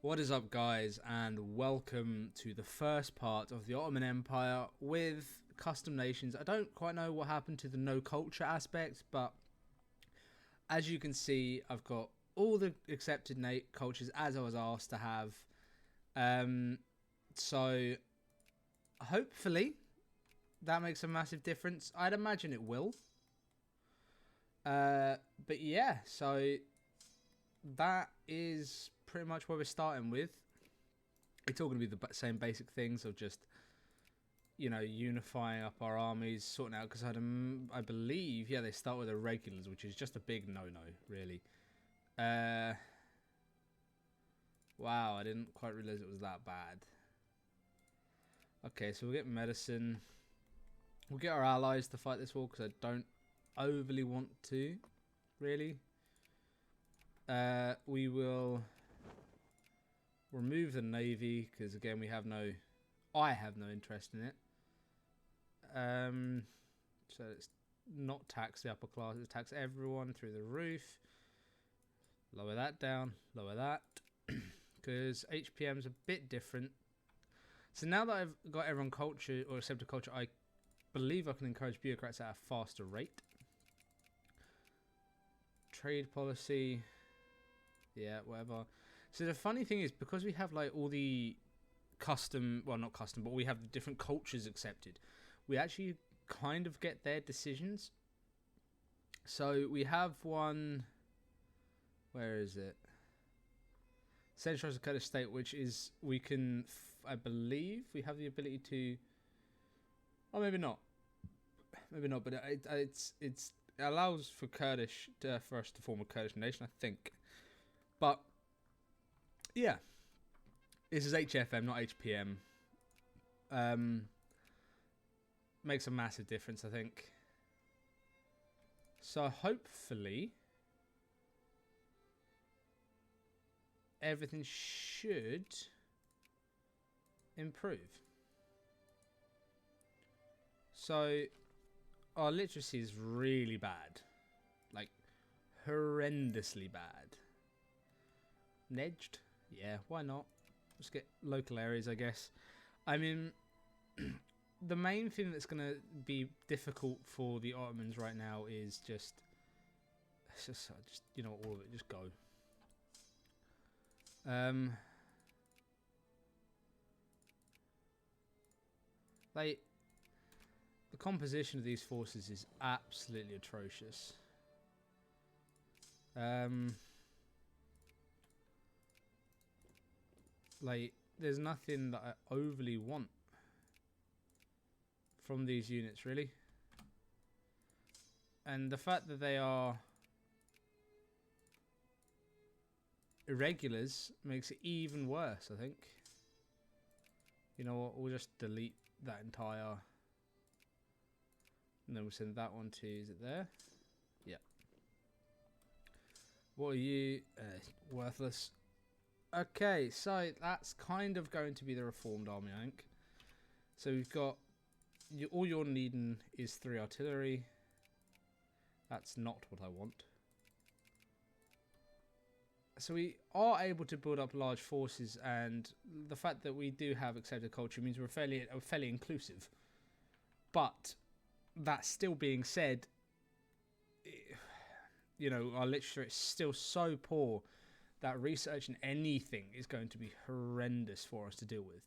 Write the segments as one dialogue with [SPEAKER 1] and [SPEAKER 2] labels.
[SPEAKER 1] What is up, guys, and welcome to the first part of the Ottoman Empire with custom nations. I don't quite know what happened to the no culture aspect, but as you can see, I've got all the accepted cultures as I was asked to have. So hopefully that makes a massive difference. I'd imagine it will. But yeah, so that is pretty much what we're starting with. It's all going to be the same basic things of just, unifying up our armies, sorting out, because I believe, they start with the regulars, which is just a big no-no, really. Wow, I didn't quite realize it was that bad. Okay, so we'll get medicine. We'll get our allies to fight this war, because I don't overly want to, really. We will remove the navy, because again I have no interest in it. So it's not tax the upper class, it's tax everyone through the roof. Lower that down, lower that, because HPM's a bit different. So now that I've got everyone culture or accepted culture, I believe I can encourage bureaucrats at a faster rate. Trade policy, yeah, whatever. So the funny thing is, because we have like all the not custom, but we have the different cultures accepted, we actually kind of get their decisions. So we have one, where is it? Centralized Kurdish state, which is, we can, I believe we have the ability to, or maybe not, but it allows for Kurdish, for us to form a Kurdish nation, I think. But yeah, this is HFM, not HPM. Makes a massive difference, I think. So hopefully everything should improve. So our literacy is really bad, like horrendously bad. Nedged? Yeah, why not? Let's get local areas, I guess. I mean, the main thing that's going to be difficult for the Ottomans right now is just all of it, just go. The composition of these forces is absolutely atrocious. There's nothing that I overly want from these units, really. And the fact that they are irregulars makes it even worse, I think. You know what, we'll just delete that entire, and then we'll send that one to, is it there? Yeah. What are you? Worthless. Okay, so that's kind of going to be the reformed army, I think. So we've got, all you're needing is 3 artillery. That's not what I want. So we are able to build up large forces, and the fact that we do have accepted culture means we're fairly inclusive. But that still being said, our literature is still so poor that researching anything is going to be horrendous for us to deal with.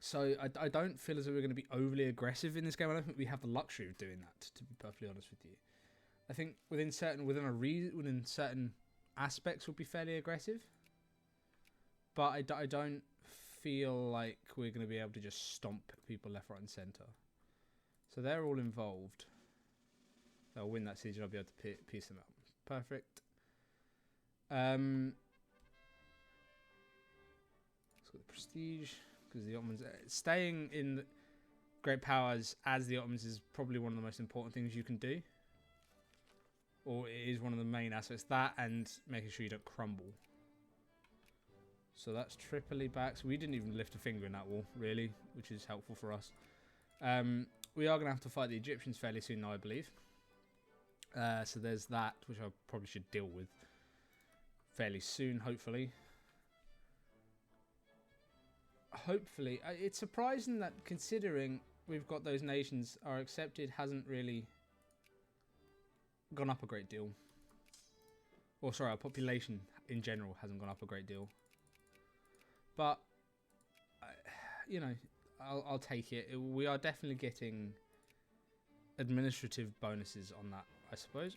[SPEAKER 1] So I don't feel as though we're going to be overly aggressive in this game. I don't think we have the luxury of doing that, to be perfectly honest with you. I think within certain aspects we'll be fairly aggressive, but I don't feel like we're going to be able to just stomp people left, right, and centre. So they're all involved. They'll win that siege, and I'll be able to piece them out. Perfect. Let's got the prestige, because the Ottomans staying in great powers as the Ottomans is probably one of the most important things you can do. Or it is one of the main aspects. That and making sure you don't crumble. So that's Tripoli back. So we didn't even lift a finger in that war, really, which is helpful for us. We are going to have to fight the Egyptians fairly soon now, I believe. So there's that, which I probably should deal with fairly soon, hopefully. Hopefully. It's surprising that considering we've got those nations, our accepted hasn't really gone up a great deal. Or sorry, our population in general hasn't gone up a great deal. But, you know, I'll take it. We are definitely getting administrative bonuses on that, I suppose.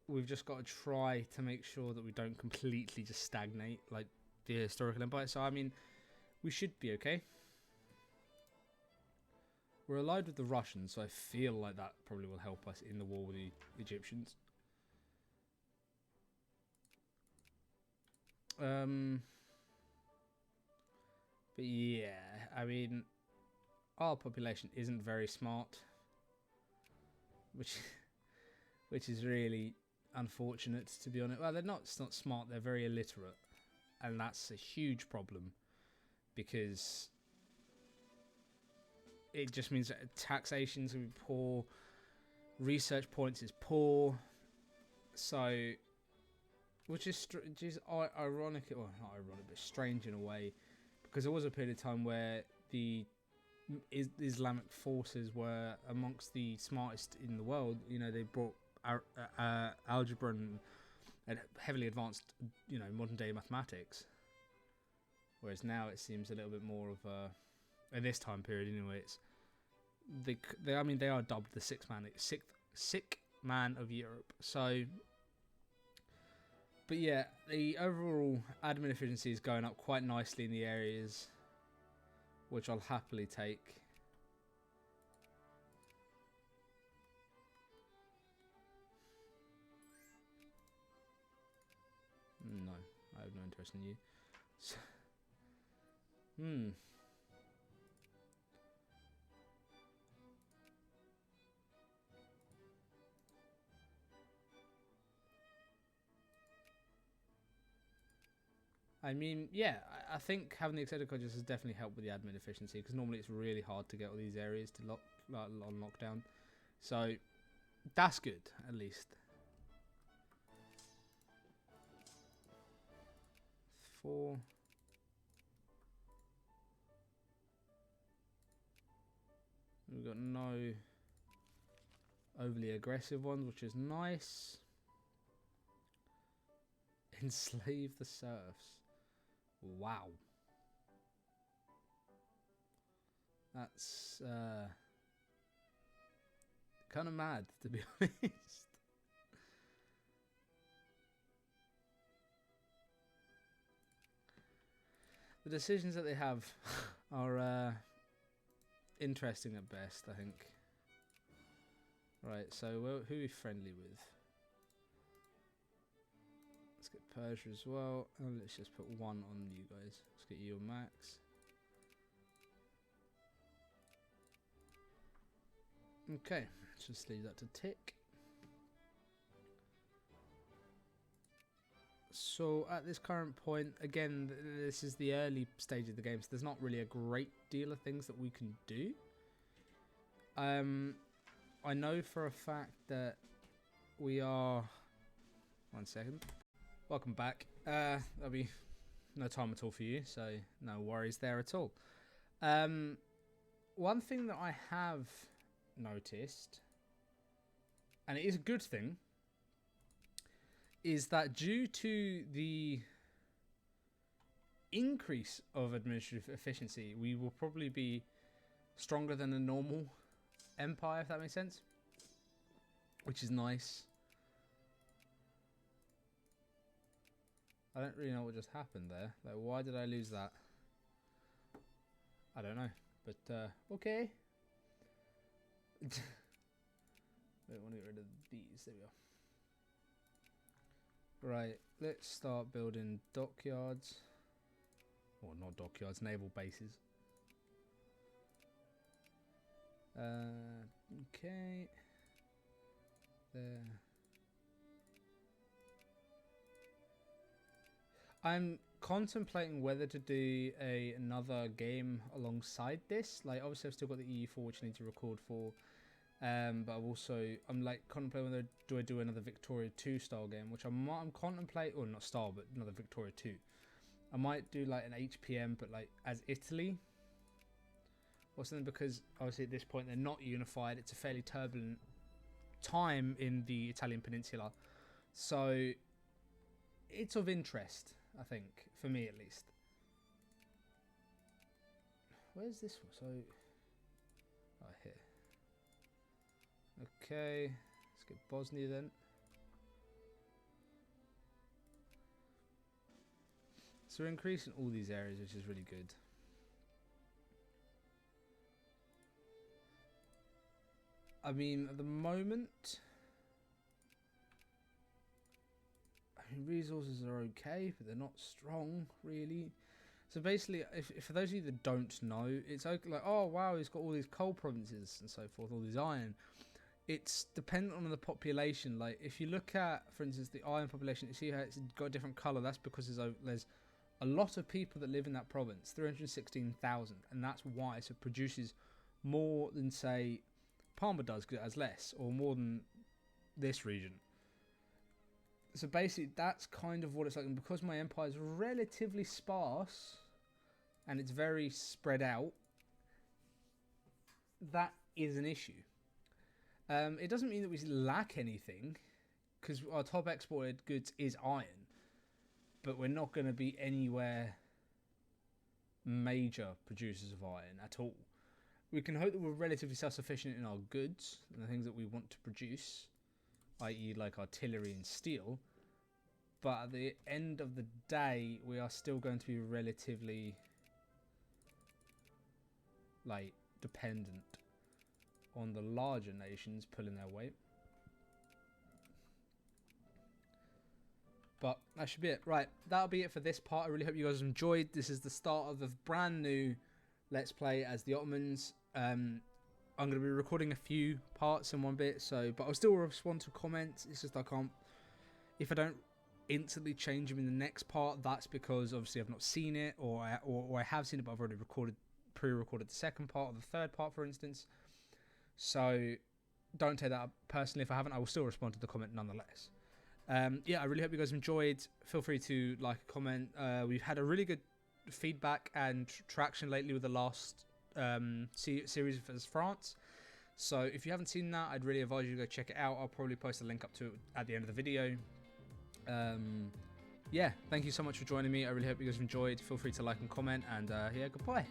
[SPEAKER 1] We've just got to try to make sure that we don't completely just stagnate like the historical empire. So, I mean, we should be okay. We're allied with the Russians, so I feel like that probably will help us in the war with the Egyptians. But yeah, I mean, our population isn't very smart, which is really unfortunate, to be honest. Well, they're not. It's not smart. They're very illiterate, and that's a huge problem because it just means that taxation's gonna be poor, research points is poor, so which is ironic, well not ironic, but strange in a way, because there was a period of time where the Islamic forces were amongst the smartest in the world. You know, they brought algebra and heavily advanced, you know, modern day mathematics. Whereas now it seems a little bit more of a, in this time period anyway, it's I mean they are dubbed the sick man of Europe. So, but yeah, the overall admin efficiency is going up quite nicely in the areas, which I'll happily take. No, I have no interest in you. So, I mean, yeah, I think having the accepted cultures has definitely helped with the admin efficiency, because normally it's really hard to get all these areas to on lockdown. So that's good, at least. 4. We've got no overly aggressive ones, which is nice. Enslave the serfs. Wow. That's kind of mad, to be honest. The decisions that they have are interesting at best, I think. Right, so who are we friendly with? Let's get Persia as well. And let's just put 1 on you guys. Let's get you a max. Okay, let's just leave that to tick. So at this current point, again, this is the early stage of the game, so there's not really a great deal of things that we can do. I know for a fact that we are... 1 second. Welcome back. There'll be no time at all for you, so no worries there at all. One thing that I have noticed, and it is a good thing, is that due to the increase of administrative efficiency, we will probably be stronger than a normal empire, if that makes sense, which is nice. I don't really know what just happened there. Like, why did I lose that? I don't know, but okay. Wait, I want to get rid of these. There we go. Right, let's start building dockyards. Or not dockyards, naval bases. Okay. There. I'm contemplating whether to do another game alongside this. Like, obviously I've still got the EU4, which I need to record for. But I'm like contemplating whether do I do another Victoria 2 style game, which I'm contemplating, or not style, but another Victoria 2. I might do like an HPM, but like as Italy or something, because obviously at this point they're not unified. It's a fairly turbulent time in the Italian peninsula, so it's of interest, I think, for me at least. Where's this one? So, oh, here. Okay, let's get Bosnia then. So we're increasing all these areas, which is really good. I mean, at the moment, resources are okay, but they're not strong, really. So basically, if for those of you that don't know, it's okay, like, oh wow, he's got all these coal provinces and so forth, all this iron. It's dependent on the population. Like, if you look at, for instance, the iron population, you see how it's got a different colour. That's because there's a lot of people that live in that province, 316,000, and that's why. So it produces more than, say, Parma does, because it has less, or more than this region. So basically, that's kind of what it's like. And because my empire is relatively sparse and it's very spread out, that is an issue. It doesn't mean that we lack anything, because our top exported goods is iron, but we're not going to be anywhere major producers of iron at all. We can hope that we're relatively self-sufficient in our goods and the things that we want to produce, i.e. like artillery and steel, but at the end of the day we are still going to be relatively like dependent on the larger nations pulling their weight. But that should be it. Right, that'll be it for this part. I really hope you guys enjoyed. This is the start of a brand new Let's Play as the Ottomans. I'm going to be recording a few parts in one bit, but I'll still respond to comments. It's just I can't, if I don't instantly change them in the next part, that's because obviously I've not seen it, or I have seen it, but I've already pre-recorded the second part or the third part, for instance. So don't take that up personally. If I haven't, I will still respond to the comment nonetheless. Yeah, I really hope you guys enjoyed. Feel free to like, comment. We've had a really good feedback and traction lately with the last series of France. So if you haven't seen that, I'd really advise you to go check it out. I'll probably post a link up to it at the end of the video. Yeah, thank you so much for joining me. I really hope you guys enjoyed. Feel free to like and comment, and yeah, goodbye.